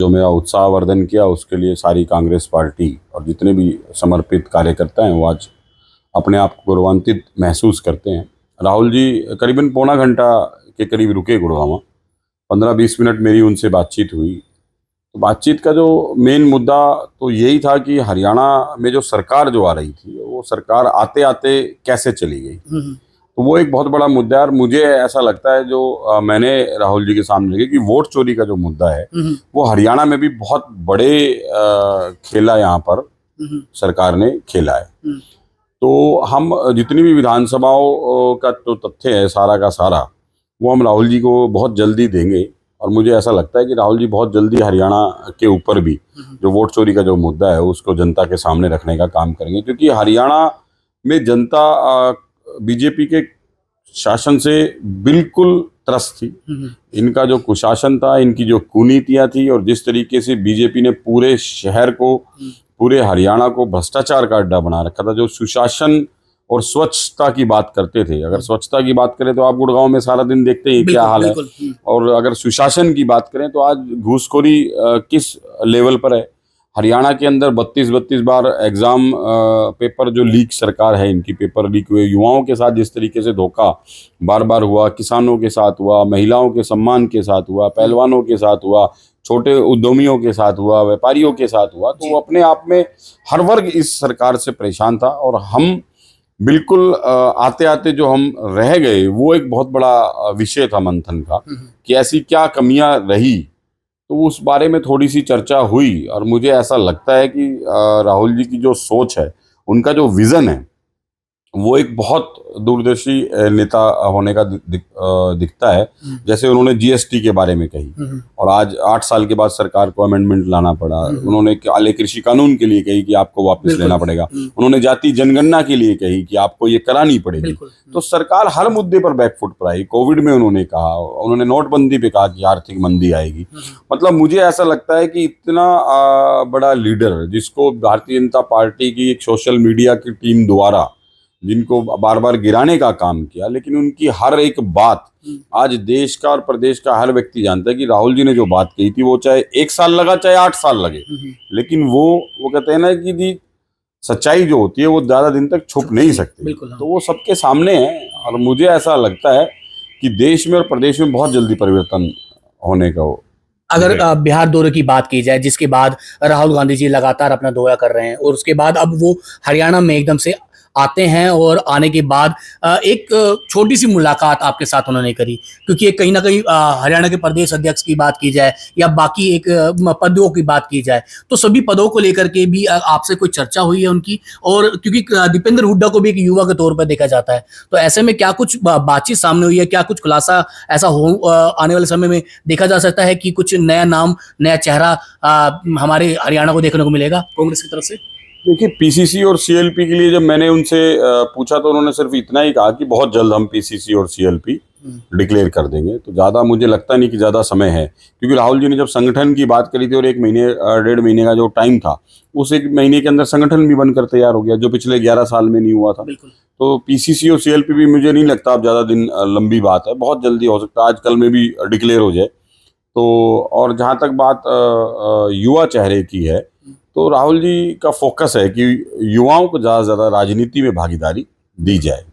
जो मेरा उत्साहवर्धन किया उसके लिए सारी कांग्रेस पार्टी और जितने भी समर्पित कार्यकर्ता हैं वो आज अपने आप को गौरवान्वित महसूस करते हैं। राहुल जी करीबन पौना घंटा के करीब रुके गुड़गांव। 15-20 मिनट मेरी उनसे बातचीत हुई। तो बातचीत का जो मेन मुद्दा तो यही था कि हरियाणा में जो सरकार जो आ रही थी वो सरकार आते आते कैसे चली गई। तो वो एक बहुत बड़ा मुद्दा है और मुझे ऐसा लगता है जो मैंने राहुल जी के सामने रखी कि वोट चोरी का जो मुद्दा है वो हरियाणा में भी बहुत बड़े खेला यहाँ पर सरकार ने खेला है। तो हम जितनी भी विधानसभाओं का जो तथ्य है सारा का सारा वो हम राहुल जी को बहुत जल्दी देंगे और मुझे ऐसा लगता है कि राहुल जी बहुत जल्दी हरियाणा के ऊपर भी जो वोट चोरी का जो मुद्दा है उसको जनता के सामने रखने का काम करेंगे, क्योंकि हरियाणा में जनता बीजेपी के शासन से बिल्कुल त्रस्त थी। इनका जो कुशासन था, इनकी जो कुनीतियां थी और जिस तरीके से बीजेपी ने पूरे शहर को, पूरे हरियाणा को भ्रष्टाचार का अड्डा बना रखा था। जो सुशासन और स्वच्छता की बात करते थे, अगर स्वच्छता की बात करें तो आप गुड़गांव में सारा दिन देखते हैं क्या हाल है, और अगर सुशासन की बात करें तो आज घूसखोरी किस लेवल पर है। हरियाणा के अंदर 32 बार एग्जाम पेपर जो लीक सरकार है, इनकी पेपर लीक हुए, युवाओं के साथ जिस तरीके से धोखा बार बार हुआ, किसानों के साथ हुआ, महिलाओं के सम्मान के साथ हुआ, पहलवानों के साथ हुआ, छोटे उद्यमियों के साथ हुआ, व्यापारियों के साथ हुआ, तो वो अपने आप में हर वर्ग इस सरकार से परेशान था। और हम बिल्कुल आते आते जो हम रह गए वो एक बहुत बड़ा विषय था मंथन का कि ऐसी क्या कमियां रही। तो उस बारे में थोड़ी सी चर्चा हुई और मुझे ऐसा लगता है कि राहुल जी की जो सोच है, उनका जो विज़न है, वो एक बहुत दूरदर्शी नेता होने का दिखता है। जैसे उन्होंने जीएसटी के बारे में कही और आज 8 साल के बाद सरकार को अमेंडमेंट लाना पड़ा। उन्होंने काले कृषि कानून के लिए कही कि आपको वापस लेना पड़ेगा। उन्होंने जाति जनगणना के लिए कही कि आपको ये करानी पड़ेगी। तो सरकार हर मुद्दे पर बैकफुट पर आई। कोविड में उन्होंने कहा, उन्होंने नोटबंदी पे कहा कि आर्थिक मंदी आएगी। मतलब मुझे ऐसा लगता है कि इतना बड़ा लीडर, जिसको भारतीय जनता पार्टी की एक सोशल मीडिया की टीम द्वारा जिनको बार बार गिराने का काम किया, लेकिन उनकी हर एक बात आज देश का और प्रदेश का हर व्यक्ति जानता है कि राहुल जी ने जो बात कही थी वो चाहे 1 साल लगा चाहे 8 साल लगे, लेकिन वो कहते हैं ना कि जी सच्चाई जो होती है वो ज्यादा दिन तक छुप नहीं सकती। तो वो सबके सामने है और मुझे ऐसा लगता है कि देश में और प्रदेश में बहुत जल्दी परिवर्तन होने का हो। अगर बिहार दौरे की बात की जाए, जिसके बाद राहुल गांधी जी लगातार अपना दौरा कर रहे हैं और उसके बाद अब वो हरियाणा में एकदम से आते हैं और आने के बाद एक छोटी सी मुलाकात आपके साथ उन्होंने करी, क्योंकि कहीं ना कहीं हरियाणा के प्रदेश अध्यक्ष की बात की जाए या बाकी एक पदों की बात की जाए तो सभी पदों को लेकर के भी आपसे कोई चर्चा हुई है उनकी? और क्योंकि दीपेंद्र हुड्डा को भी एक युवा के तौर पर देखा जाता है, तो ऐसे में क्या कुछ बातचीत सामने हुई है? क्या कुछ खुलासा ऐसा हो आने वाले समय में देखा जा सकता है कि कुछ नया नाम, नया चेहरा हमारे हरियाणा को देखने को मिलेगा कांग्रेस की तरफ से? देखिए, पीसीसी और सीएलपी के लिए जब मैंने उनसे पूछा तो उन्होंने सिर्फ इतना ही कहा कि बहुत जल्द हम पीसीसी और सीएलपी डिक्लेयर कर देंगे। तो ज़्यादा मुझे लगता नहीं कि ज़्यादा समय है, क्योंकि राहुल जी ने जब संगठन की बात करी थी और 1 महीने 1.5 महीने का जो टाइम था, उस 1 महीने के अंदर संगठन भी बनकर तैयार हो गया, जो पिछले 11 साल में नहीं हुआ था। तो पीसीसी और सीएलपी भी मुझे नहीं लगता अब ज़्यादा दिन लंबी बात है, बहुत जल्दी हो सकता है, आजकल में भी डिक्लेयर हो जाए। तो और जहाँ तक बात युवा चेहरे की है, तो राहुल जी का फोकस है कि युवाओं को ज़्यादा से ज़्यादा राजनीति में भागीदारी दी जाए।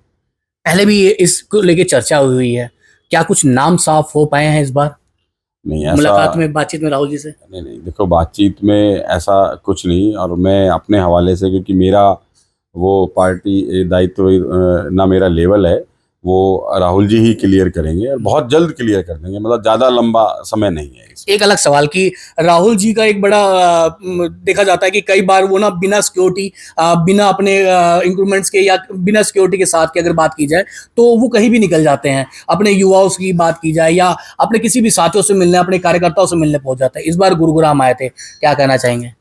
पहले भी इसको लेके चर्चा हुई है, क्या कुछ नाम साफ हो पाए हैं इस बार? नहीं, ऐसा मुलाकात में, बातचीत में राहुल जी से? नहीं, देखो बातचीत में ऐसा कुछ नहीं। और मैं अपने हवाले से, क्योंकि मेरा वो पार्टी दायित्व ना मेरा लेवल है, वो राहुल जी ही क्लियर करेंगे और बहुत जल्द क्लियर कर देंगे। मतलब ज़्यादा लंबा समय नहीं है। एक अलग सवाल कि राहुल जी का एक बड़ा देखा जाता है कि कई बार वो ना बिना सिक्योरिटी, बिना अपने इंक्रीमेंट्स के या बिना सिक्योरिटी के साथ की अगर बात की जाए तो वो कहीं भी निकल जाते हैं। अपने युवाओं की बात की जाए या अपने किसी भी साथियों से मिलने, अपने कार्यकर्ताओं से मिलने पहुंच जाते हैं। इस बार गुरुग्राम आए थे, क्या कहना चाहेंगे?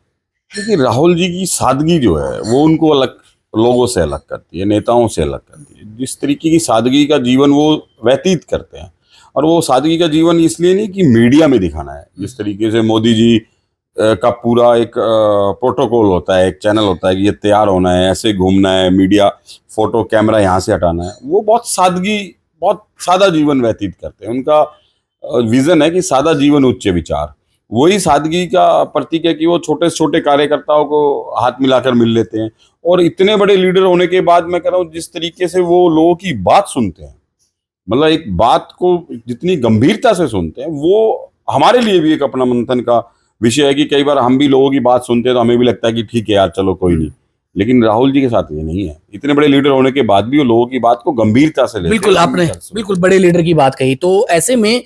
क्योंकि राहुल जी की सादगी जो है वो उनको अलग, लोगों से अलग करती है, नेताओं से अलग करती है। जिस तरीके की सादगी का जीवन वो व्यतीत करते हैं, और वो सादगी का जीवन इसलिए नहीं कि मीडिया में दिखाना है। जिस तरीके से मोदी जी का पूरा एक प्रोटोकॉल होता है, एक चैनल होता है कि ये तैयार होना है, ऐसे घूमना है, मीडिया फोटो कैमरा यहाँ से हटाना है, वो बहुत सादा जीवन व्यतीत करते हैं। उनका विजन है कि सादा जीवन उच्च विचार। वही सादगी का प्रतीक है कि वो छोटे से छोटे कार्यकर्ताओं को हाथ मिलाकर मिल लेते हैं। और इतने बड़े लीडर होने के बाद मैं कह रहा हूँ जिस तरीके से वो लोगों की बात सुनते हैं, मतलब एक बात को जितनी गंभीरता से सुनते हैं, वो हमारे लिए भी एक अपना मंथन का विषय है कि कई बार हम भी लोगों की बात सुनते हैं तो हमें भी लगता है कि ठीक है यार चलो कोई नहीं। लेकिन राहुल जी के साथ ये नहीं है। इतने बड़े लीडर होने के बाद भी वो लोगों की बात को गंभीरता से लेते हैं, बिल्कुल आपने गंभीरता से सुनते बिल्कुल बड़े लीडर की बात कही। तो ऐसे में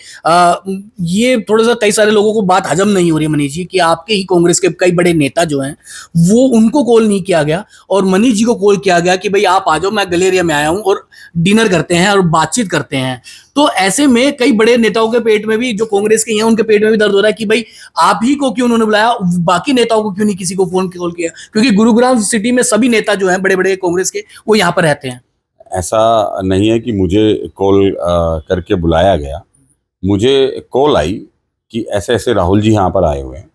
ये थोड़ा सा कई सारे लोगों को बात हजम नहीं हो रही है मनीष जी कि आपके ही कांग्रेस के कई बड़े नेता जो हैं वो उनको कॉल नहीं किया गया और मनीष जी को कॉल किया गया कि भाई आप आ जाओ, मैं गलेरिया में आया हूं और डिनर करते हैं और बातचीत करते हैं। तो ऐसे में कई बड़े नेताओं के पेट में भी, जो कांग्रेस के हैं उनके पेट में भी दर्द हो रहा है कि भाई आप ही को क्यों उन्होंने बुलाया, बाकी नेताओं को क्यों नहीं किसी को फोन कॉल किया, क्योंकि गुरुग्राम सिटी में सभी नेता जो हैं बड़े बड़े कांग्रेस के वो यहाँ पर रहते हैं। ऐसा नहीं है कि मुझे कॉल करके बुलाया गया। मुझे कॉल आई कि ऐसे ऐसे राहुल जी यहाँ पर आए हुए हैं।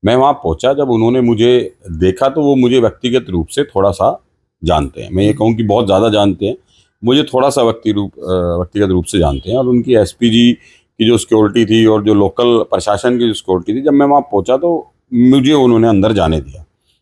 मैं वहाँ पहुँचा। जब उन्होंने मुझे देखा तो वो मुझे व्यक्तिगत रूप से थोड़ा सा जानते हैं। मैं ये कहूँ कि बहुत ज़्यादा जानते हैं, मुझे थोड़ा सा व्यक्तिगत रूप से जानते हैं। और उनकी एसपी जी की जो सिक्योरिटी थी और जो लोकल प्रशासन की जो सिक्योरिटी थी, जब मैं वहाँ पहुँचा तो मुझे उन्होंने अंदर जाने दिया।